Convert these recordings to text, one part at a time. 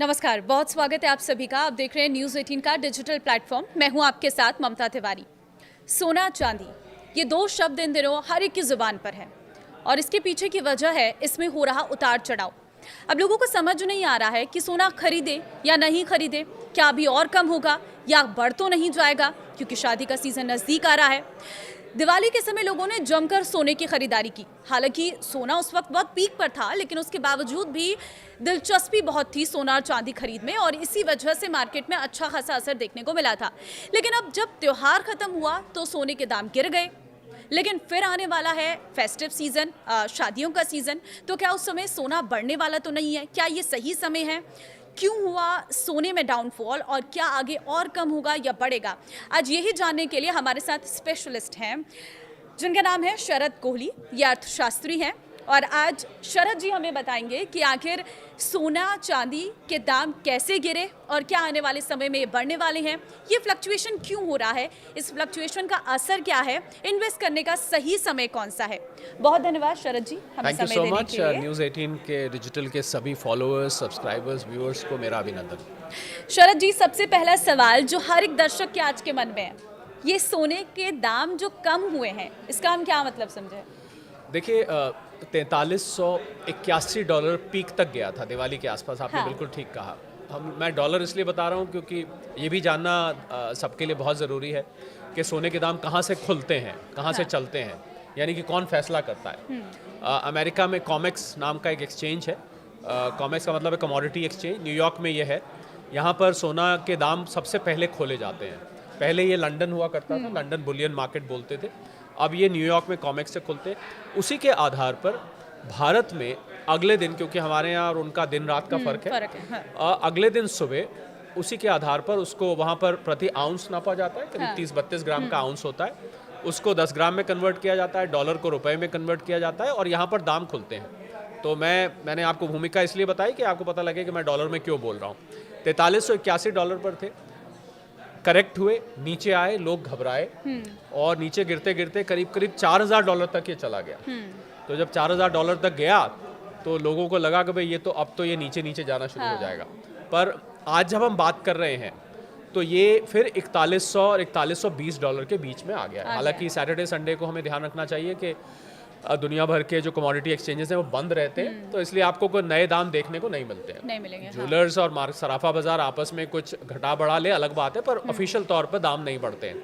नमस्कार, बहुत स्वागत है आप सभी का। आप देख रहे हैं न्यूज़ 18 का डिजिटल प्लेटफॉर्म। मैं हूं आपके साथ ममता तिवारी। सोना चांदी, ये दो शब्द इन दिनों हर एक की जुबान पर है और इसके पीछे की वजह है इसमें हो रहा उतार चढ़ाव। अब लोगों को समझ नहीं आ रहा है कि सोना खरीदे या नहीं खरीदे, क्या अभी और कम होगा या बढ़ तो नहीं जाएगा, क्योंकि शादी का सीजन नज़दीक आ रहा है। दिवाली के समय लोगों ने जमकर सोने की खरीदारी की। हालांकि सोना उस वक्त बहुत पीक पर था, लेकिन उसके बावजूद भी दिलचस्पी बहुत थी सोना और चांदी खरीद में और इसी वजह से मार्केट में अच्छा खासा असर देखने को मिला था। लेकिन अब जब त्योहार खत्म हुआ तो सोने के दाम गिर गए। लेकिन फिर आने वाला है फेस्टिव सीजन, शादियों का सीजन, तो क्या उस समय सोना बढ़ने वाला तो नहीं है? क्या ये सही समय है? क्यों हुआ सोने में डाउनफॉल और क्या आगे और कम होगा या बढ़ेगा? आज यही जानने के लिए हमारे साथ स्पेशलिस्ट हैं जिनका नाम है शरद कोहली। ये अर्थशास्त्री हैं और आज शरद जी हमें बताएंगे कि आखिर सोना चांदी के दाम कैसे गिरे और क्या आने वाले समय में ये बढ़ने वाले हैं, ये फ्लक्चुएशन क्यों हो रहा है, इस फ्लक्चुएशन का असर क्या है, इन्वेस्ट करने का सही समय कौन सा है। बहुत धन्यवाद शरद जी हमें समय देने के लिए। Thank you so much. News 18 के डिजिटल के सभी फॉलोअर्स, सब्सक्राइबर्स, व्यूअर्स को मेरा अभिनंदन। शरद जी, सबसे पहला सवाल जो हर एक दर्शक के आज के मन में है, ये सोने के दाम जो कम हुए हैं, इसका हम क्या मतलब समझे? देखिए, $4381 पीक तक गया था दिवाली के आसपास। आपने हाँ। बिल्कुल ठीक कहा। मैं डॉलर इसलिए बता रहा हूँ क्योंकि ये भी जानना सबके लिए बहुत ज़रूरी है कि सोने के दाम कहाँ से खुलते हैं, कहाँ से चलते हैं, यानी कि कौन फैसला करता है। अमेरिका में कॉमेक्स नाम का एक एक्सचेंज है। कॉमेक्स का मतलब है कमोडिटी एक्सचेंज। न्यूयॉर्क में ये है। यहाँ पर सोना के दाम सबसे पहले खोले जाते हैं। पहले ये लंदन हुआ करता था, लंदन बुलियन मार्केट बोलते थे। अब ये न्यूयॉर्क में कॉमेक्स से खुलते। उसी के आधार पर भारत में अगले दिन, क्योंकि हमारे यहाँ और उनका दिन रात का फ़र्क है, हाँ। अगले दिन सुबह उसी के आधार पर उसको वहाँ पर प्रति आउंस नापा जाता है। करीब 30-32 ग्राम का आउंस होता है। उसको 10 ग्राम में कन्वर्ट किया जाता है, डॉलर को रुपए में कन्वर्ट किया जाता है और यहाँ पर दाम खुलते हैं। तो मैंने आपको भूमिका इसलिए बताई कि आपको पता लगे कि मैं डॉलर में क्यों बोल रहा हूँ। $4381 पर थे, करेक्ट हुए, नीचे आए, लोग घबराए और नीचे गिरते गिरते करीब करीब $4000 तक ये चला गया। तो जब $4000 तक गया तो लोगों को लगा कि भाई ये तो अब तो ये नीचे नीचे जाना शुरू हो जाएगा। पर आज जब हम बात कर रहे हैं तो ये फिर $4100 और $4120 के बीच में आ गया। हालांकि सैटरडे संडे को हमें ध्यान रखना चाहिए कि दुनिया भर के जो कमोडिटी एक्सचेंजेस हैं वो बंद रहते हैं, तो इसलिए आपको कोई नए दाम देखने को नहीं मिलते हैं। नहीं मिलेंगे। ज्वेलर्स और सराफा बाजार आपस में कुछ घटा बढ़ा ले अलग बात है, पर ऑफिशियल तौर पर दाम नहीं बढ़ते हैं।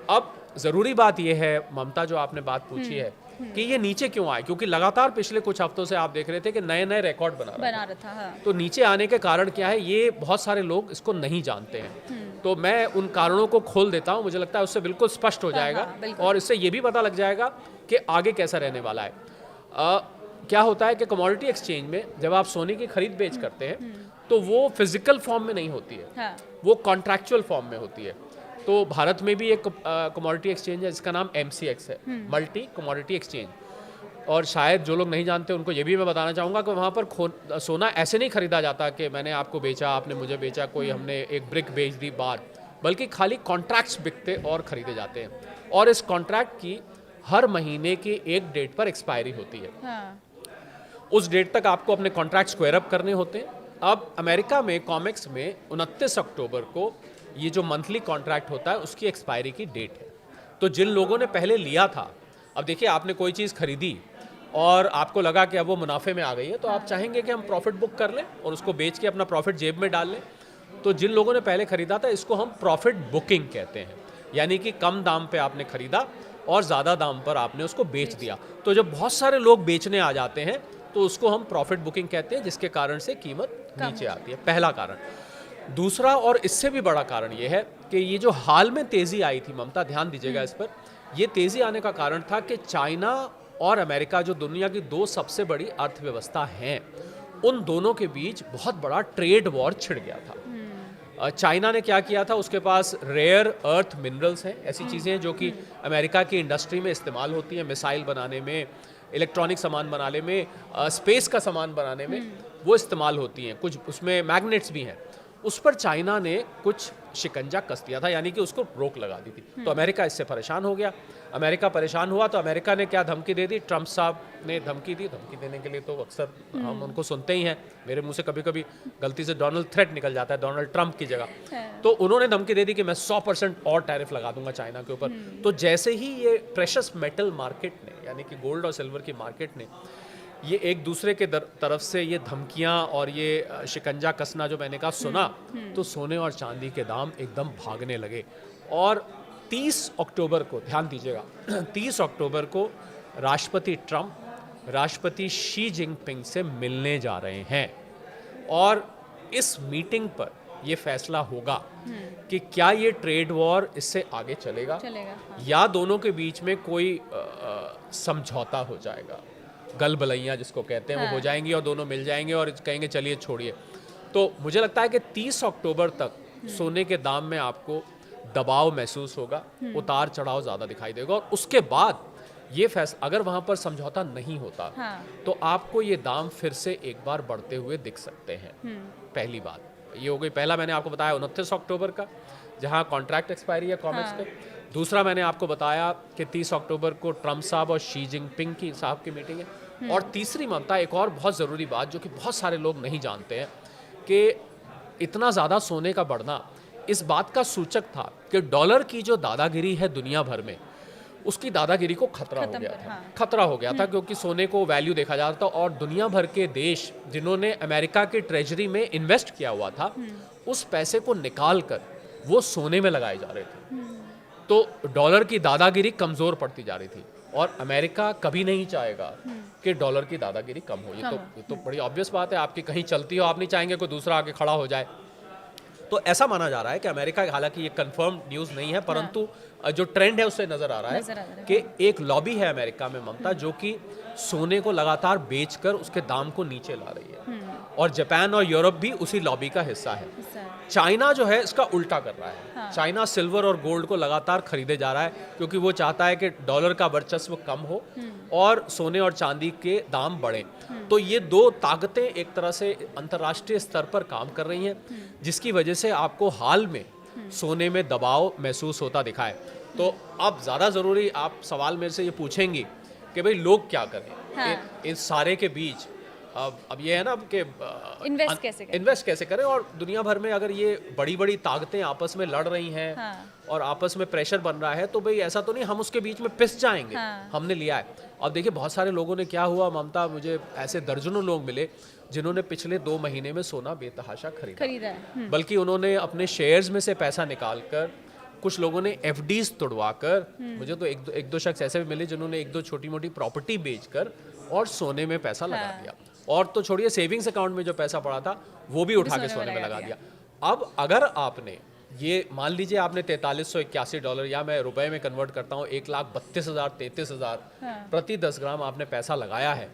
अब ज़रूरी बात यह है ममता, जो आपने बात पूछी है कि ये नीचे क्यों आए, क्योंकि लगातार पिछले कुछ हफ्तों से आप देख रहे थे कि नए नए रिकॉर्ड बना रहा था। हाँ। तो नीचे आने के कारण क्या है, ये बहुत सारे लोग इसको नहीं जानते हैं। तो मैं उन कारणों को खोल देता हूँ, मुझे लगता है उससे बिल्कुल स्पष्ट हो जाएगा। और इससे ये भी पता लग जाएगा कि आगे कैसा रहने वाला है। क्या होता है कि कमोडिटी एक्सचेंज में जब आप सोने की खरीद बेच करते हैं तो वो फिजिकल फॉर्म में नहीं होती है। हाँ। वो कॉन्ट्रैक्चुअल फॉर्म में होती है। तो भारत में भी एक कमोडिटी एक्सचेंज है जिसका नाम MCX है, मल्टी कमोडिटी एक्सचेंज। और शायद जो लोग नहीं जानते उनको ये भी मैं बताना चाहूँगा कि वहाँ पर सोना ऐसे नहीं खरीदा जाता कि मैंने आपको बेचा, आपने मुझे बेचा, कोई हमने एक ब्रिक बेच दी बार, बल्कि खाली कॉन्ट्रैक्ट्स बिकते और ख़रीदे जाते हैं। और इस कॉन्ट्रैक्ट की हर महीने की एक डेट पर एक्सपायरी होती है। हाँ। उस डेट तक आपको अपने कॉन्ट्रैक्ट स्क्वायर अप करने होते हैं। अब अमेरिका में कॉमेक्स में 29 अक्टूबर को ये जो मंथली कॉन्ट्रैक्ट होता है उसकी एक्सपायरी की डेट है। तो जिन लोगों ने पहले लिया था, अब देखिए आपने कोई चीज़ खरीदी और आपको लगा कि अब वो मुनाफे में आ गई है, तो आप चाहेंगे कि हम प्रॉफिट बुक कर लें और उसको बेच के अपना प्रॉफिट जेब में डाल लें। तो जिन लोगों ने पहले खरीदा था, इसको हम प्रॉफिट बुकिंग कहते हैं, यानी कि कम दाम पे आपने खरीदा और ज़्यादा दाम पर आपने उसको बेच दिया। तो जब बहुत सारे लोग बेचने आ जाते हैं तो उसको हम प्रॉफिट बुकिंग कहते हैं, जिसके कारण से कीमत नीचे आती है। पहला कारण। दूसरा और इससे भी बड़ा कारण ये है कि ये जो हाल में तेज़ी आई थी, ममता ध्यान दीजिएगा इस पर, ये तेज़ी आने का कारण था कि चाइना और अमेरिका जो दुनिया की दो सबसे बड़ी अर्थव्यवस्था हैं, उन दोनों के बीच बहुत बड़ा ट्रेड वॉर छिड़ गया था। चाइना ने क्या किया था, उसके पास रेयर अर्थ मिनरल्स हैं, ऐसी चीज़ें हैं जो कि अमेरिका की इंडस्ट्री में इस्तेमाल होती हैं, मिसाइल बनाने में, इलेक्ट्रॉनिक सामान बनाने में, स्पेस का सामान बनाने में वो इस्तेमाल होती हैं। कुछ उसमें मैग्नेट्स भी हैं। उस पर चाइना ने कुछ शिकंजा कस दिया था, यानी कि उसको रोक लगा दी थी। तो अमेरिका इससे परेशान हो गया। अमेरिका परेशान हुआ तो अमेरिका ने क्या धमकी दे दी, ट्रंप साहब ने धमकी दी। धमकी देने के लिए तो अक्सर हम उनको सुनते ही हैं, मेरे मुंह से कभी कभी गलती से डोनाल्ड थ्रेट निकल जाता है डोनाल्ड ट्रंप की जगह। तो उन्होंने धमकी दे दी कि मैं 100% और टैरिफ लगा दूंगा चाइना के ऊपर। तो जैसे ही ये प्रेशस मेटल मार्केट ने, यानी कि गोल्ड और सिल्वर की मार्केट ने, ये एक दूसरे के तरफ से ये धमकियां और ये शिकंजा कसना जो मैंने कहा सुना, तो सोने और चांदी के दाम एकदम भागने लगे। और 30 अक्टूबर को, ध्यान दीजिएगा, 30 अक्टूबर को राष्ट्रपति ट्रंप राष्ट्रपति शी जिनपिंग से मिलने जा रहे हैं। और इस मीटिंग पर ये फैसला होगा कि क्या ये ट्रेड वॉर इससे आगे चलेगा, हाँ। या दोनों के बीच में कोई समझौता हो जाएगा, गलबलैयाँ जिसको कहते हैं, वो हो जाएंगी और दोनों मिल जाएंगे और कहेंगे चलिए छोड़िए। तो मुझे लगता है कि 30 अक्टूबर तक सोने के दाम में आपको दबाव महसूस होगा, उतार चढ़ाव ज़्यादा दिखाई देगा। और उसके बाद ये फैसला, अगर वहाँ पर समझौता नहीं होता, तो आपको ये दाम फिर से एक बार बढ़ते हुए दिख सकते हैं। पहली बात ये हो गई। पहला मैंने आपको बताया 29 अक्टूबर का, जहाँ कॉन्ट्रैक्ट एक्सपायरी है कॉमेक्स पे। दूसरा मैंने आपको बताया कि 30 अक्टूबर को ट्रंप साहब और शी जिनपिंग की साहब की मीटिंग है। और तीसरी ममता, एक और बहुत ज़रूरी बात जो कि बहुत सारे लोग नहीं जानते हैं, कि इतना ज़्यादा सोने का बढ़ना इस बात का सूचक था कि डॉलर की जो दादागिरी है दुनिया भर में, उसकी दादागिरी को खतरा हो गया था। खतरा हो गया था क्योंकि सोने को वैल्यू देखा जाता था। और दुनिया भर के देश जिन्होंने अमेरिका के ट्रेजरी में इन्वेस्ट किया हुआ था, उस पैसे को निकाल कर वो सोने में लगाए जा रहे थे। तो डॉलर की दादागिरी कमज़ोर पड़ती जा रही थी। और अमेरिका कभी नहीं चाहेगा कि डॉलर की दादागिरी कम हो। ये तो बड़ी ऑब्वियस बात है। आपकी कहीं चलती हो, आप नहीं चाहेंगे कोई दूसरा आके खड़ा हो जाए। तो ऐसा माना जा रहा है कि अमेरिका, हालांकि ये कंफर्म न्यूज़ नहीं है, परंतु जो ट्रेंड है उससे नजर आ रहा है कि एक लॉबी है अमेरिका में ममता, जो कि सोने को लगातार बेचकर उसके दाम को नीचे ला रही है। और जापान और यूरोप भी उसी लॉबी का हिस्सा है। चाइना जो है इसका उल्टा कर रहा है। चाइना सिल्वर और गोल्ड को लगातार खरीदे जा रहा है क्योंकि वो चाहता है कि डॉलर का वर्चस्व कम हो और सोने और चांदी के दाम बढ़ें। तो ये दो ताकतें एक तरह से अंतर्राष्ट्रीय स्तर पर काम कर रही हैं, जिसकी वजह से आपको हाल में सोने में दबाव महसूस होता दिखा है। तो अब ज़्यादा ज़रूरी, आप सवाल मेरे से ये पूछेंगी कि भाई लोग क्या करें इस सारे के बीच। अब ये है ना कि इन्वेस्ट कैसे करें। और दुनिया भर में अगर ये बड़ी बड़ी ताकतें आपस में लड़ रही हैं और आपस में प्रेशर बन रहा है, तो भाई ऐसा तो नहीं हम उसके बीच में पिस जाएंगे। हमने लिया है। अब देखिए बहुत सारे लोगों ने, क्या हुआ ममता, मुझे ऐसे दर्जनों लोग मिले जिन्होंने पिछले 2 महीने में सोना बेतहाशा खरीदा है। बल्कि उन्होंने अपने शेयर्स में से पैसा निकाल कर, कुछ लोगों ने एफडीज तोड़वा कर, मुझे तो एक दो शख्स ऐसे भी मिले जिन्होंने 1-2 छोटी मोटी प्रॉपर्टी बेचकर और सोने में पैसा लगा दिया। और तो छोड़िए, सेविंग्स अकाउंट में जो पैसा पड़ा था वो भी उठा के सोने में लगा दिया। अब अगर आपने ये मान लीजिए आपने $4381, या मैं रुपए में कन्वर्ट करता हूँ 1,32,000 33,000 प्रति 10 ग्राम आपने पैसा लगाया है,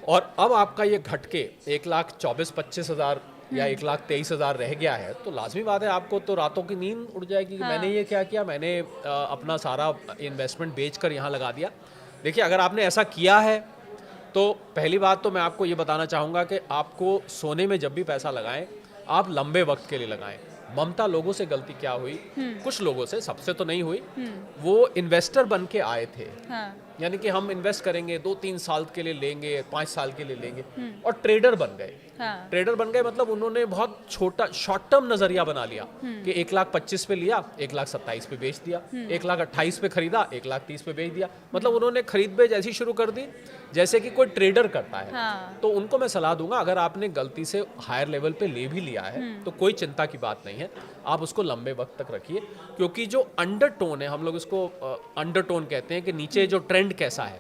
और अब आपका ये घट के 1,24,25,000 या 1,23,000 रह गया है, तो लाजमी बात है आपको तो रातों की नींद उड़ जाएगी कि मैंने ये क्या किया, मैंने अपना सारा इन्वेस्टमेंट बेचकर यहाँ लगा दिया। देखिए अगर आपने ऐसा किया है तो पहली बात तो मैं आपको ये बताना चाहूँगा कि आपको सोने में जब भी पैसा लगाएं, आप लंबे वक्त के लिए लगाएं। ममता, लोगों से गलती क्या हुई, कुछ लोगों से, सबसे तो नहीं हुई, वो इन्वेस्टर बन के आए थे। यानी कि हम इन्वेस्ट करेंगे, 2-3 साल के लिए लेंगे, 5 साल के लिए लेंगे, और ट्रेडर बन गए। ट्रेडर बन गए मतलब उन्होंने बहुत छोटा शॉर्ट टर्म नजरिया बना लिया कि 1,25,000 पे लिया, 1,27,000 पे बेच दिया, 1,28,000 पे खरीदा, 1,30,000 पे बेच दिया। मतलब उन्होंने खरीद बेच ऐसी शुरू कर दी जैसे कि कोई ट्रेडर करता है। तो उनको मैं सलाह दूंगा, अगर आपने गलती से हायर लेवल पे ले भी लिया है तो कोई चिंता की बात नहीं है, आप उसको लंबे वक्त तक रखिए। क्योंकि जो अंडरटोन है, हम लोग इसको अंडरटोन कहते हैं कि नीचे जो ट्रेंड कैसा है,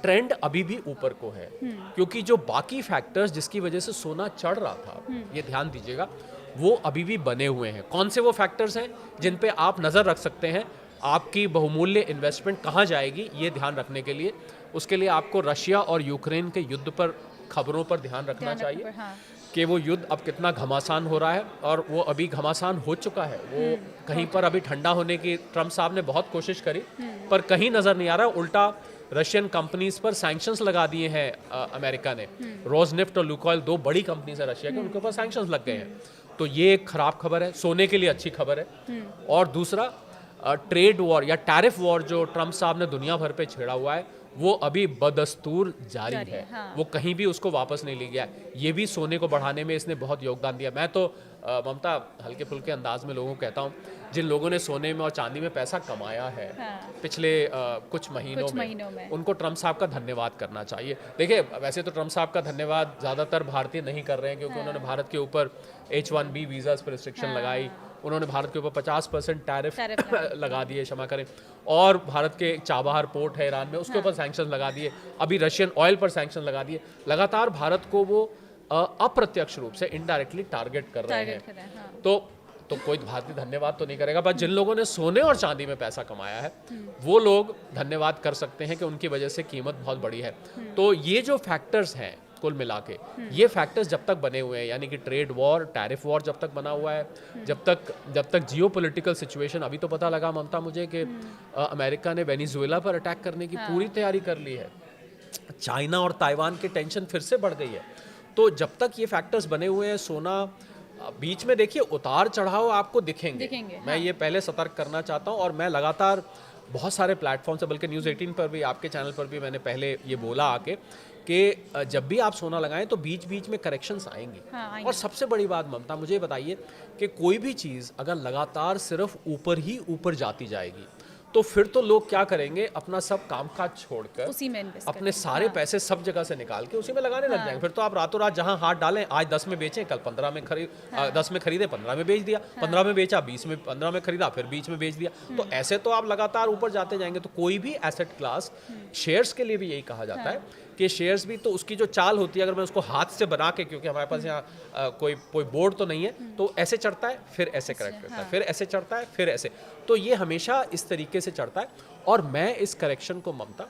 ट्रेंड अभी भी ऊपर को है। क्योंकि जो बाकी फैक्टर्स जिसकी वजह से सोना चढ़ रहा था, ये ध्यान दीजिएगा, वो अभी भी बने हुए हैं। कौन से वो फैक्टर्स हैं जिन पे आप नज़र रख सकते हैं, आपकी बहुमूल्य इन्वेस्टमेंट कहाँ जाएगी ये ध्यान रखने के लिए? उसके लिए आपको रशिया और यूक्रेन के युद्ध पर, खबरों पर ध्यान रखना चाहिए कि वो युद्ध अब कितना घमासान हो रहा है, और वो अभी घमासान हो चुका है। वो कहीं पर अभी ठंडा होने की ट्रंप साहब ने बहुत कोशिश करी, पर कहीं नज़र नहीं आ रहा। उल्टा रशियन कंपनीज पर सैंक्शंस लगा दिए हैं अमेरिका ने। रोजनेफ्ट और लुकोइल 2 बड़ी कंपनीज है रशिया के, उनके ऊपर सैंक्शंस लग गए हैं। तो ये एक खराब खबर है, सोने के लिए अच्छी खबर है। और दूसरा, ट्रेड वॉर या टैरिफ वॉर जो ट्रम्प साहब ने दुनिया भर पे छेड़ा हुआ है वो अभी बदस्तूर जारी है। हाँ। वो कहीं भी उसको वापस नहीं ले गया। ये भी सोने को बढ़ाने में इसने बहुत योगदान दिया। मैं तो ममता हल्के फुल्के अंदाज में लोगों को कहता हूँ, जिन लोगों ने सोने में और चांदी में पैसा कमाया है पिछले कुछ महीनों में उनको ट्रम्प साहब का धन्यवाद करना चाहिए। देखिए, वैसे तो ट्रम्प साहब का धन्यवाद ज़्यादातर भारतीय नहीं कर रहे हैं, क्योंकि उन्होंने भारत के ऊपर H1B वीज़ास पर रिस्ट्रिक्शन लगाई, उन्होंने भारत के ऊपर 50% टैरिफ लगा दिए, क्षमा करें, और भारत के चाबहार पोर्ट है ईरान में, उसके ऊपर सैंक्शन लगा दिए, अभी रशियन ऑयल पर सैंक्शन लगा दिए। लगातार भारत को वो अप्रत्यक्ष रूप से इनडायरेक्टली टारगेट कर रहे हैं। तो कोई भारतीय धन्यवाद तो नहीं करेगा, बस जिन लोगों ने सोने और चांदी में पैसा कमाया है वो लोग धन्यवाद कर सकते हैं कि उनकी वजह से कीमत बहुत बड़ी है। तो ये जो फैक्टर्स हैं कुल मिला के, ये फैक्टर्स जब तक बने हुए हैं, यानी कि ट्रेड वॉर, टैरिफ वॉर जब तक बना हुआ है, जब तक जियोपॉलिटिकल सिचुएशन, अभी तो पता लगा ममता मुझे कि अमेरिका ने वेनेजुएला पर अटैक करने की पूरी तैयारी कर ली है, चाइना और ताइवान की टेंशन फिर से बढ़ गई है। तो जब तक ये फैक्टर्स बने हुए हैं, सोना बीच में देखिए उतार चढ़ाव आपको दिखेंगे। मैं ये पहले सतर्क करना चाहता हूँ, और मैं लगातार बहुत सारे प्लेटफॉर्म से, बल्कि न्यूज़ 18 पर भी, आपके चैनल पर भी मैंने पहले ये बोला आके कि जब भी आप सोना लगाएं तो बीच बीच में करेक्शंस आएंगे। और सबसे बड़ी बात ममता, मुझे बताइए कि कोई भी चीज़ अगर लगातार सिर्फ ऊपर ही ऊपर जाती जाएगी तो फिर तो लोग क्या करेंगे, अपना सब कामकाज छोड़कर उसी में इन्वेस्ट अपने सारे पैसे सब जगह से निकाल के उसी में लगाने लग जाएंगे। फिर तो आप रातों रात जहां हाथ डालें, आज 10 में बेचें, कल 15 में 10 में खरीदे, 15 में बेच दिया, 15 में बेचा, 20 में 15 में खरीदा, फिर 20 में बेच दिया। तो ऐसे तो आप लगातार ऊपर जाते जाएंगे। तो कोई भी एसेट क्लास, शेयर्स के लिए भी यही कहा जाता है कि शेयर्स भी तो उसकी जो चाल होती है, अगर मैं उसको हाथ से बना के, क्योंकि हमारे पास यहाँ कोई बोर्ड तो नहीं है, तो ऐसे चढ़ता है, फिर ऐसे करेक्ट करता है, फिर ऐसे चढ़ता है, फिर ऐसे, तो ये हमेशा इस तरीके से चढ़ता है। और मैं इस करेक्शन को ममता,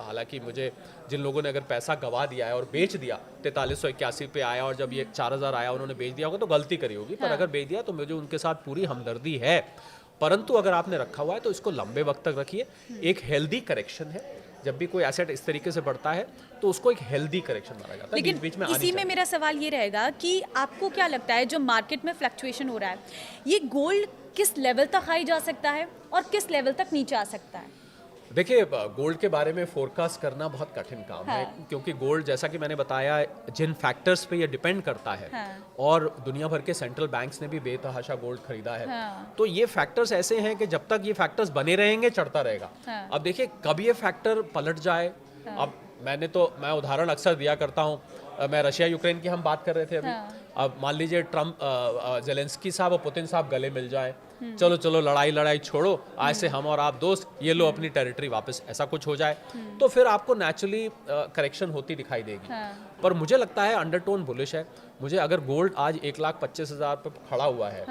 हालांकि मुझे, जिन लोगों ने अगर पैसा गवा दिया है और बेच दिया, 4381 पे आया और जब ये 4000 आया उन्होंने बेच दिया होगा तो गलती करी होगी, पर अगर बेच दिया तो मुझे उनके साथ पूरी हमदर्दी है। परंतु अगर आपने रखा हुआ है तो इसको लंबे वक्त तक रखिए। एक हेल्दी करेक्शन है, जब भी कोई एसेट इस तरीके से बढ़ता है तो उसको एक हेल्दी करेक्शन माना जाता है। लेकिन बीच में इसी में मेरा सवाल ये रहेगा कि आपको क्या लगता है, जो मार्केट में फ्लक्चुएशन हो रहा है, ये गोल्ड किस लेवल तक हाई जा सकता है और किस लेवल तक नीचे आ सकता है? देखिए, गोल्ड के बारे में फोरकास्ट करना बहुत कठिन काम है, क्योंकि गोल्ड, जैसा कि मैंने बताया, जिन फैक्टर्स पे ये डिपेंड करता है, और दुनिया भर के सेंट्रल बैंक्स ने भी बेतहाशा गोल्ड खरीदा है। तो ये फैक्टर्स ऐसे हैं कि जब तक ये फैक्टर्स बने रहेंगे चढ़ता रहेगा। अब देखिए, कब ये फैक्टर पलट जाए। अब मैं उदाहरण अक्सर दिया करता हूँ, मैं रशिया यूक्रेन की हम बात कर रहे थे अभी। अब मान लीजिए ट्रम्प, जेलेंस्की साहब और पुतिन साहब गले मिल जाए, चलो लड़ाई छोड़ो, आज से हम और आप दोस्त, ये लो अपनी टेरिटरी वापस, ऐसा कुछ हो जाए तो फिर आपको नेचुरली करेक्शन होती दिखाई देगी। पर मुझे लगता है अंडरटोन बुलिश है। मुझे, अगर गोल्ड आज 1,25,000 पे खड़ा हुआ है,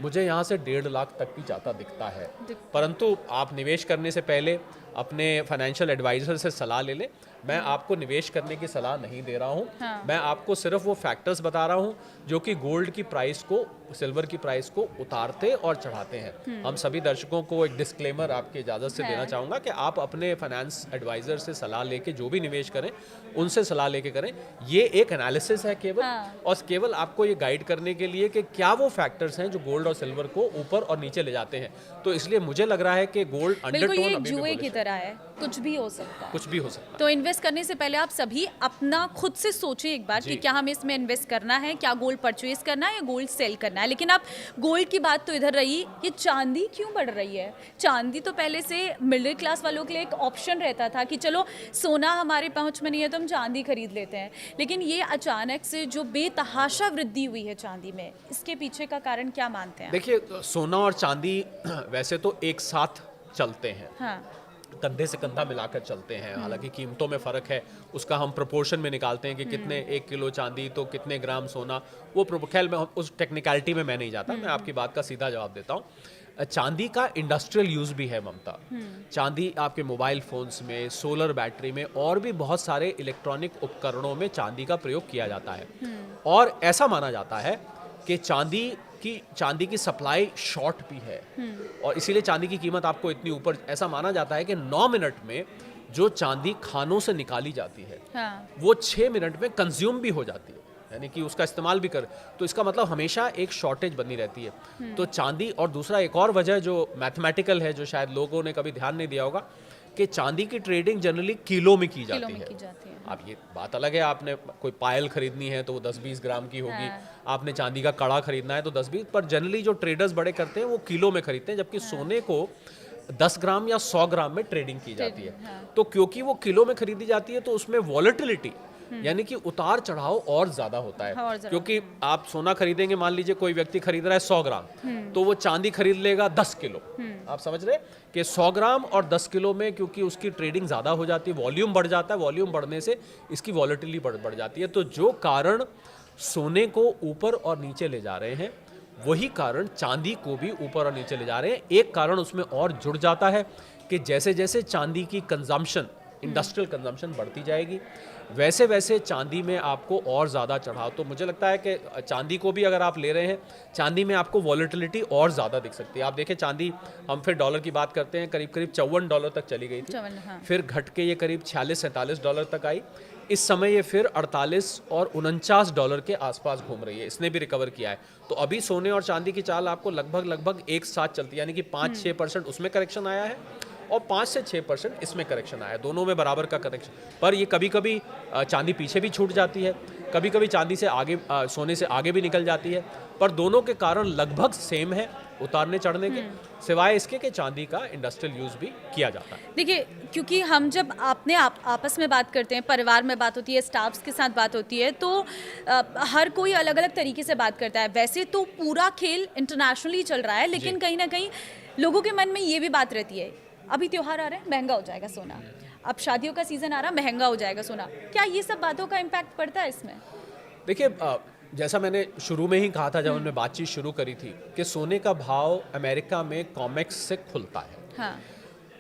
मुझे यहाँ से 1.5 लाख तक भी जाता दिखता है। परंतु आप निवेश करने से पहले अपने फाइनेंशियल एडवाइजर से सलाह ले लें। मैं आपको निवेश करने की सलाह नहीं दे रहा हूँ, मैं आपको सिर्फ वो फैक्टर्स बता रहा हूँ जो कि गोल्ड की प्राइस को, सिल्वर की प्राइस को उतारते और चढ़ाते हैं। हम सभी दर्शकों को एक डिस्क्लेमर आपकी इजाज़त से देना चाहूँगा कि आप अपने फाइनेंस एडवाइज़र से सलाह लेके जो भी निवेश करें, उनसे सलाह लेके करें। ये एक एनालिसिस है केवल, और केवल आपको ये गाइड करने के लिए कि क्या वो फैक्टर्स हैं जो गोल्ड और सिल्वर को ऊपर और नीचे ले जाते हैं। तो इसलिए मुझे लग रहा है कि गोल्ड अंडरटोन अभी जुए की तरह है, कुछ भी हो सकता है, कुछ भी हो सकता है। तो इन्वेस्ट करने से पहले आप सभी अपना खुद से सोचें एक बार कि क्या हमें इसमें इन्वेस्ट करना है, क्या गोल्ड परचेज करना है या गोल्ड सेल करना है। लेकिन अब गोल्ड की बात तो इधर रही, ये चांदी क्यों बढ़ रही है? चांदी तो पहले से मिडिल क्लास वालों के लिए एक ऑप्शन रहता था कि चलो सोना हमारे पहुंच में नहीं है तो हम चांदी खरीद लेते हैं, लेकिन ये अचानक से जो बेतहाशा वृद्धि हुई है चांदी में, इसके पीछे का कारण क्या मानते हैं? देखिए, सोना और चांदी वैसे तो एक साथ चलते हैं, कंधे से कंधा मिलाकर चलते हैं। हालांकि कीमतों में फ़र्क है, उसका हम प्रोपोर्शन में निकालते हैं कि कितने 1 किलो चांदी तो कितने ग्राम सोना, वो खैर मैं उस टेक्निकलिटी में मैं नहीं जाता, मैं आपकी बात का सीधा जवाब देता हूँ। चांदी का इंडस्ट्रियल यूज़ भी है ममता। चांदी आपके मोबाइल फ़ोन्स में, सोलर बैटरी में और भी बहुत सारे इलेक्ट्रॉनिक उपकरणों में चांदी का प्रयोग किया जाता है। और ऐसा माना जाता है कि चांदी की सप्लाई शॉर्ट भी है, और इसीलिए चांदी की कीमत आपको इतनी ऊपर, ऐसा माना जाता है कि 9 मिनट में जो चांदी खानों से निकाली जाती है हाँ, वो 6 मिनट में कंज्यूम भी हो जाती है, यानी कि उसका इस्तेमाल भी कर, तो इसका मतलब हमेशा एक शॉर्टेज बनी रहती है। तो चांदी, और दूसरा एक और वजह जो मैथमेटिकल है, जो शायद लोगों ने कभी ध्यान नहीं दिया होगा, कि चांदी की ट्रेडिंग जनरली किलो में की किलो जाती में है। की जाती है। अब ये बात अलग है, आपने कोई पायल खरीदनी है तो वो 10-20 ग्राम की होगी, हाँ। आपने चांदी का कड़ा खरीदना है तो 10-20, पर जनरली जो ट्रेडर्स बड़े करते हैं वो किलो में खरीदते हैं, जबकि सोने को 10 ग्राम या 100 ग्राम में ट्रेडिंग की जाती है। हाँ। तो क्योंकि वो किलो में खरीदी जाती है तो उसमें वॉलेटिलिटी, यानी कि उतार चढ़ाव और ज्यादा होता है। हाँ, और ज़्यादा। क्योंकि आप सोना खरीदेंगे, मान लीजिए कोई व्यक्ति खरीद रहा है 100 ग्राम, तो वो चांदी खरीद लेगा 10 किलो। आप समझ रहे हैं कि 100 ग्राम और 10 किलो में, क्योंकि उसकी ट्रेडिंग ज़्यादा हो जाती है, वॉल्यूम बढ़ जाता है, वॉल्यूम बढ़ने से इसकी वॉलेटिलिटी बढ़ जाती है। तो जो कारण सोने को ऊपर और नीचे ले जा रहे हैं, वही कारण चांदी को भी ऊपर और नीचे ले जा रहे हैं। एक कारण उसमें और जुड़ जाता है कि जैसे जैसे चांदी की कंजम्पशन, इंडस्ट्रियल कंजम्पशन बढ़ती जाएगी, वैसे वैसे चांदी में आपको और ज़्यादा चढ़ाव। तो मुझे लगता है कि चांदी को भी अगर आप ले रहे हैं, चांदी में आपको वॉलेटिलिटी और ज़्यादा दिख सकती है। आप देखें चांदी, हम फिर डॉलर की बात करते हैं, करीब करीब $54 तक चली गई थी, 54, हाँ। फिर घट के ये करीब $46-47 तक आई। इस समय ये फिर 48 और $49 के आसपास घूम रही है, इसने भी रिकवर किया है। तो अभी सोने और चांदी की चाल आपको लगभग एक साथ चलती है, यानी कि 5-6% उसमें करेक्शन आया है और 5 से 6% इसमें करेक्शन आया है, दोनों में बराबर का करेक्शन। पर ये कभी कभी चांदी पीछे भी छूट जाती है, कभी कभी चांदी से आगे, सोने से आगे भी निकल जाती है, पर दोनों के कारण लगभग सेम है उतारने चढ़ने के, सिवाय इसके कि चांदी का इंडस्ट्रियल यूज़ भी किया जाता है। देखिए, क्योंकि हम जब आपस में बात करते हैं, परिवार में बात होती है, स्टाफ्स के साथ बात होती है, तो हर कोई अलग अलग तरीके से बात करता है। वैसे तो पूरा खेल इंटरनेशनली चल रहा है, लेकिन कहीं ना कहीं लोगों के मन में ये भी बात रहती है, अभी त्योहार आ रहे हैं, महंगा हो जाएगा सोना, अब शादियों का सीजन आ रहा है, महंगा हो जाएगा सोना। क्या ये सब बातों का इम्पैक्ट पड़ता है इसमें? देखिए, जैसा मैंने शुरू में ही कहा था जब हमने बातचीत शुरू करी थी, कि सोने का भाव अमेरिका में कॉमेक्स से खुलता है। हाँ,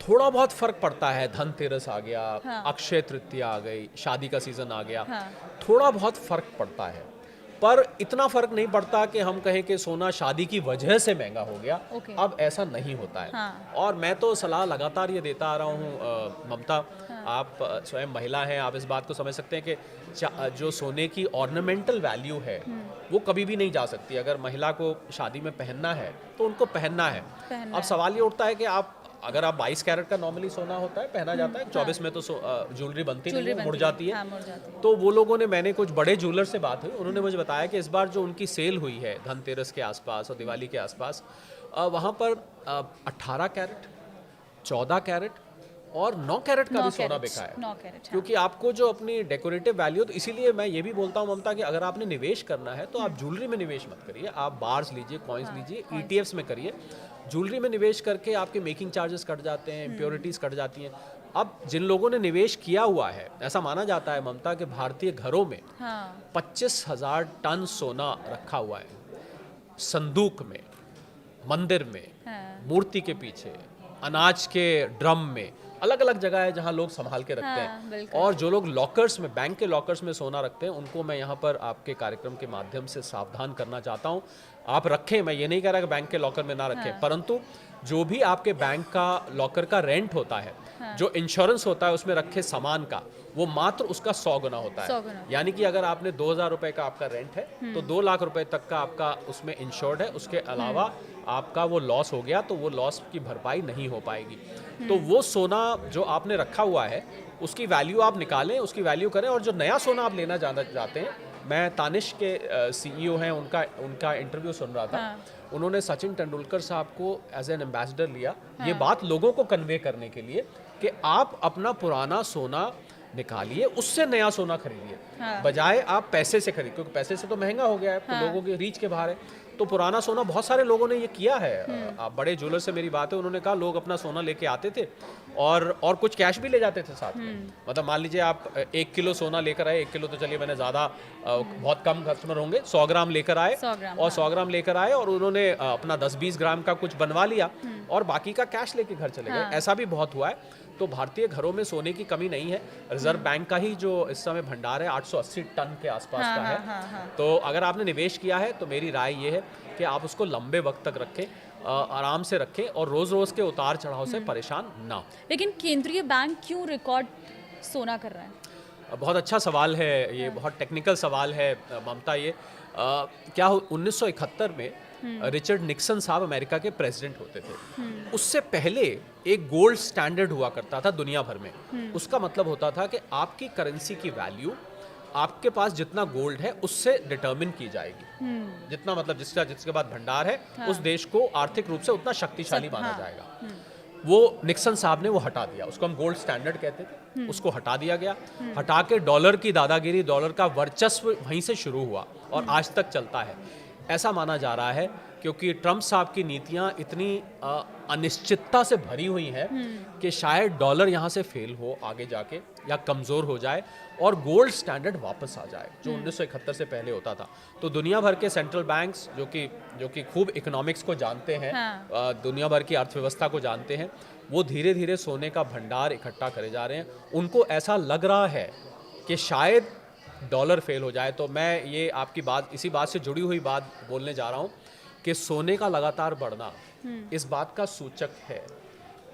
थोड़ा बहुत फर्क पड़ता है, धनतेरस आ गया, हाँ। अक्षय तृतीया आ गई, शादी का सीजन आ गया, हाँ। थोड़ा बहुत फर्क पड़ता है, पर इतना फर्क नहीं पड़ता कि हम कहें कि सोना शादी की वजह से महंगा हो गया। ओके। अब ऐसा नहीं होता है। हाँ। और मैं तो सलाह लगातार ये देता आ रहा हूँ, ममता, आप स्वयं महिला हैं, आप इस बात को समझ सकते हैं कि जो सोने की ऑर्नामेंटल वैल्यू है वो कभी भी नहीं जा सकती। अगर महिला को शादी में पहनना है तो उनको पहनना है। पहनना अब सवाल ये उठता है कि अगर आप 22 कैरेट का नॉर्मली सोना होता है, पहना जाता है, 24 में तो ज्वेलरी बनती नहीं है, मुड़ जाती है। हाँ, मुड़ जाती है। तो वो लोगों ने, मैंने कुछ बड़े ज्वेलर से बात हुई, उन्होंने मुझे बताया कि इस बार जो उनकी सेल हुई है धनतेरस के आसपास और दिवाली के आसपास, वहाँ पर 18 कैरेट, 14 कैरेट और 9 कैरेट का भी सोना बिका है। 9 कैरेट, क्योंकि आपको जो अपनी डेकोरेटिव वैल्यू, तो इसीलिए मैं ये भी बोलता हूँ ममता कि अगर आपने निवेश करना है तो आप ज्वेलरी में निवेश मत करिए, आप बार्स लीजिए, कॉइन्स लीजिए, ETFs में करिए। ज्वेलरी में निवेश करके आपके मेकिंग चार्जेस कट जाते हैं, इम्प्योरिटीज़ कट जाती हैं। अब जिन लोगों ने निवेश किया हुआ है, ऐसा माना जाता है ममता कि भारतीय घरों में हाँ, 25,000 टन सोना रखा हुआ है, संदूक में, मंदिर में, हाँ। मूर्ति के पीछे, अनाज के ड्रम में, अलग अलग जगह है जहां लोग संभाल के रखते हाँ, हैं। बिल्कुल। और जो लोग लॉकर्स में, बैंक के लॉकर्स में सोना रखते हैं, उनको मैं यहाँ पर आपके कार्यक्रम के माध्यम से सावधान करना चाहता हूँ। आप रखें, मैं ये नहीं कह रहा कि बैंक के लॉकर में ना रखें, परंतु जो भी आपके बैंक का लॉकर का रेंट होता है, जो इंश्योरेंस होता है उसमें रखे सामान का, वो मात्र उसका 100 गुना होता 100 है। गुना। यानी कि अगर आपने 2,000 रुपए का आपका रेंट है तो 2 लाख रुपए तक का आपका उसमें इंश्योर्ड है, उसके अलावा आपका वो लॉस हो गया तो वो लॉस की भरपाई नहीं हो पाएगी। तो वो सोना जो आपने रखा हुआ है उसकी वैल्यू आप निकालें, उसकी वैल्यू करें। और जो नया सोना आप लेना चाहते हैं, मैं तानिश के CEO हैं, उनका इंटरव्यू सुन रहा था। उन्होंने सचिन तेंदुलकर साहब को एज एन एम्बेसडर लिया, ये बात लोगों को कन्वे करने के लिए कि आप अपना पुराना सोना निकालिए, उससे नया सोना खरीदिए, बजाय आप पैसे से खरीद, क्योंकि पैसे से तो महंगा हो गया है, तो लोगों के रीच के बाहर है। तो पुराना सोना, बहुत सारे लोगों ने ये किया है। आप बड़े ज्वेलर से मेरी बात है, उन्होंने कहा लोग अपना सोना लेके आते थे और कुछ कैश भी ले जाते थे साथ में। मतलब मान लीजिए आप 1 किलो सोना लेकर आए, 1 किलो तो चलिए मैंने ज़्यादा, बहुत कम कस्टमर होंगे, 100 ग्राम लेकर आए, 100 ग्राम, और 100 ग्राम लेकर आए और उन्होंने अपना 10-20 ग्राम का कुछ बनवा लिया और बाकी का कैश लेके घर चले गए। ऐसा भी बहुत हुआ है। तो भारतीय घरों में सोने की कमी नहीं है। रिजर्व बैंक का ही जो इस समय भंडार है 880 टन के आसपास का है। तो अगर आपने निवेश किया है तो मेरी राय ये है कि आप उसको लंबे वक्त तक रखें आराम से रखें और रोज़ के उतार चढ़ाव से परेशान ना हो। लेकिन केंद्रीय बैंक क्यों रिकॉर्ड सोना कर रहा है? बहुत अच्छा सवाल है ये, बहुत टेक्निकल सवाल है ममता। ये क्या 1971 में रिचर्ड निक्सन साहब अमेरिका के प्रेसिडेंट होते थे। उससे पहले एक गोल्ड स्टैंडर्ड हुआ करता था दुनिया भर में। उसका मतलब होता था कि आपकी करेंसी की वैल्यू आपके पास जितना गोल्ड है उससे डिटरमिन की जाएगी। जितना मतलब जिसके बाद भंडार है, उस देश को आर्थिक रूप से उतना शक्तिशाली माना जाएगा। वो निक्सन साहब ने वो हटा दिया, उसको हम गोल्ड स्टैंडर्ड कहते थे, उसको हटा दिया गया। हटा के डॉलर की दादागिरी, डॉलर का वर्चस्व वहीं से शुरू हुआ और आज तक चलता है। ऐसा माना जा रहा है क्योंकि ट्रंप साहब की नीतियां इतनी अनिश्चितता से भरी हुई हैं कि शायद डॉलर यहाँ से फेल हो आगे जाके या कमज़ोर हो जाए और गोल्ड स्टैंडर्ड वापस आ जाए जो 1971 से पहले होता था। तो दुनिया भर के सेंट्रल बैंक्स जो कि खूब इकोनॉमिक्स को जानते हैं, दुनिया भर की अर्थव्यवस्था को जानते हैं, वो धीरे धीरे सोने का भंडार इकट्ठा करे जा रहे हैं। उनको ऐसा लग रहा है कि शायद डॉलर फेल हो जाए। तो मैं ये आपकी बात, इसी बात से जुड़ी हुई बात बोलने जा रहा हूँ कि सोने का लगातार बढ़ना इस बात का सूचक है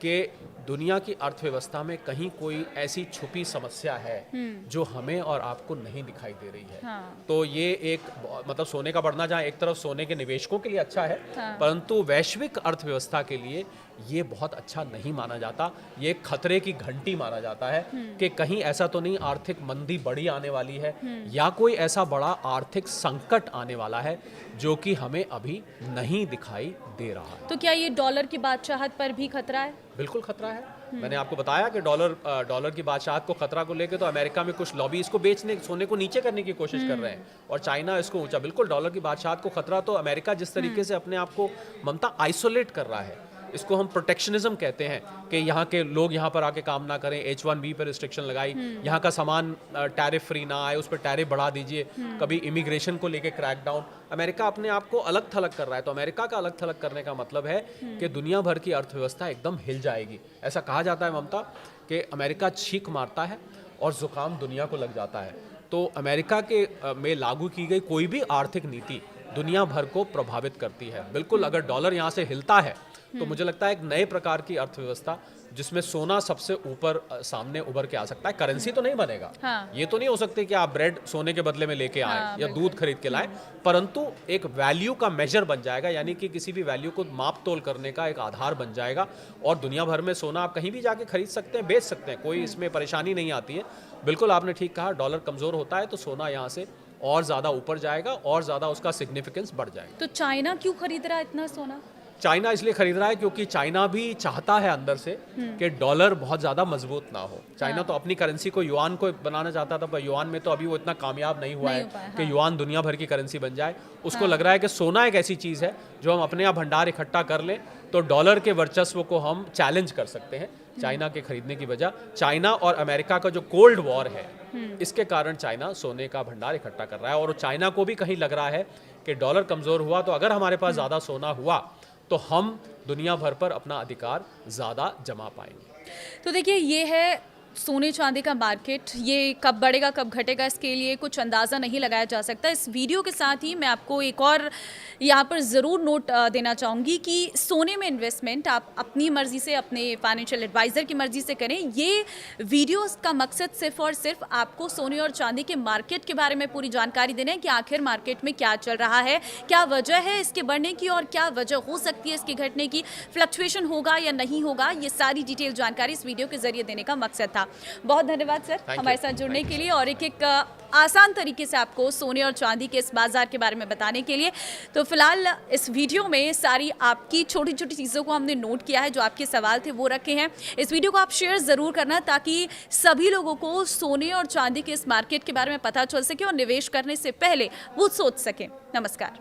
कि दुनिया की अर्थव्यवस्था में कहीं कोई ऐसी छुपी समस्या है जो हमें और आपको नहीं दिखाई दे रही है। तो ये एक मतलब सोने का बढ़ना जहाँ एक तरफ सोने के निवेशकों के लिए अच्छा है, परंतु वैश्विक अर्थव्यवस्था के लिए ये बहुत अच्छा नहीं माना जाता। ये खतरे की घंटी माना जाता है कि कहीं ऐसा तो नहीं आर्थिक मंदी बड़ी आने वाली है या कोई ऐसा बड़ा आर्थिक संकट आने वाला है जो कि हमें अभी नहीं दिखाई दे रहा है। तो क्या ये डॉलर की बादशाहत पर भी खतरा है? बिल्कुल खतरा है। मैंने आपको बताया कि डॉलर की बादशाहत को खतरा को लेकर तो अमेरिका में कुछ लॉबी इसको बेचने, सोने को नीचे करने की कोशिश कर रहे हैं और चाइना इसको ऊंचा। बिल्कुल डॉलर की बादशाहत को खतरा तो अमेरिका जिस तरीके से अपने आप को ममता आइसोलेट कर रहा है, इसको हम प्रोटेक्शनिज्म कहते हैं कि यहाँ के लोग यहाँ पर आके काम ना करें, H1B पर रिस्ट्रिक्शन लगाई, यहाँ का सामान टैरिफ फ्री ना आए, उस पर टैरिफ बढ़ा दीजिए, कभी इमिग्रेशन को लेके क्रैकडाउन। अमेरिका अपने आप को अलग थलग कर रहा है। तो अमेरिका का अलग थलग करने का मतलब है कि दुनिया भर की अर्थव्यवस्था एकदम हिल जाएगी। ऐसा कहा जाता है ममता कि अमेरिका छींक मारता है और जुकाम दुनिया को लग जाता है। तो अमेरिका के में लागू की गई कोई भी आर्थिक नीति दुनिया भर को प्रभावित करती है। बिल्कुल अगर डॉलर यहाँ से हिलता है तो मुझे लगता है एक नए प्रकार की अर्थव्यवस्था जिसमें सोना सबसे ऊपर सामने उभर के आ सकता है। करेंसी तो नहीं बनेगा, ये तो नहीं हो सकते कि आप ब्रेड सोने के बदले में लेके आए या दूध खरीद के लाए, परंतु एक वैल्यू का मेजर बन जाएगा, यानी कि किसी भी वैल्यू को माप तोल करने का एक आधार बन जाएगा। और दुनिया भर में सोना आप कहीं भी जाके खरीद सकते हैं, बेच सकते हैं, कोई इसमें परेशानी नहीं आती है। बिल्कुल आपने ठीक कहा, डॉलर कमज़ोर होता है तो सोना यहाँ से और ज़्यादा ऊपर जाएगा और ज़्यादा उसका सिग्निफिकेंस बढ़ जाएगा। तो चाइना क्यों खरीद रहा है इतना सोना? चाइना इसलिए खरीद रहा है क्योंकि चाइना भी चाहता है अंदर से कि डॉलर बहुत ज़्यादा मजबूत ना हो। चाइना तो अपनी करेंसी को युआन को बनाना चाहता था, पर युआन में तो अभी वो इतना कामयाब नहीं हुआ है कि युआन दुनिया भर की करेंसी बन जाए। उसको लग रहा है कि सोना एक ऐसी चीज़ है जो हम अपने यहाँ भंडार इकट्ठा कर लें तो डॉलर के वर्चस्व को हम चैलेंज कर सकते हैं। चाइना के खरीदने की वजह चाइना और अमेरिका का जो कोल्ड वॉर है, इसके कारण चाइना सोने का भंडार इकट्ठा कर रहा है। और चाइना को भी कहीं लग रहा है कि डॉलर कमज़ोर हुआ तो अगर हमारे पास ज़्यादा सोना हुआ तो हम दुनिया भर पर अपना अधिकार ज़्यादा जमा पाएंगे। तो देखिए, ये है सोने चांदी का मार्केट। ये कब बढ़ेगा कब घटेगा इसके लिए कुछ अंदाज़ा नहीं लगाया जा सकता। इस वीडियो के साथ ही मैं आपको एक और यहाँ पर ज़रूर नोट देना चाहूँगी कि सोने में इन्वेस्टमेंट आप अपनी मर्ज़ी से, अपने फाइनेंशियल एडवाइज़र की मर्ज़ी से करें। ये वीडियो का मकसद सिर्फ और सिर्फ आपको सोने और चांदी के मार्केट के बारे में पूरी जानकारी देना है कि आखिर मार्केट में क्या चल रहा है, क्या वजह है इसके बढ़ने की और क्या वजह हो सकती है इसके घटने की, फ्लक्चुएशन होगा या नहीं होगा, ये सारी डिटेल जानकारी इस वीडियो के जरिए देने का मकसद था। बहुत धन्यवाद सर हमारे साथ जुड़ने के लिए और एक आसान तरीके से आपको सोने और चांदी के इस बाजार के बारे में बताने के लिए। तो फिलहाल इस वीडियो में सारी आपकी छोटी छोटी चीज़ों को हमने नोट किया है, जो आपके सवाल थे वो रखे हैं। इस वीडियो को आप शेयर ज़रूर करना ताकि सभी लोगों को सोने और चांदी के इस मार्केट के बारे में पता चल सके और निवेश करने से पहले वो सोच सकें। नमस्कार।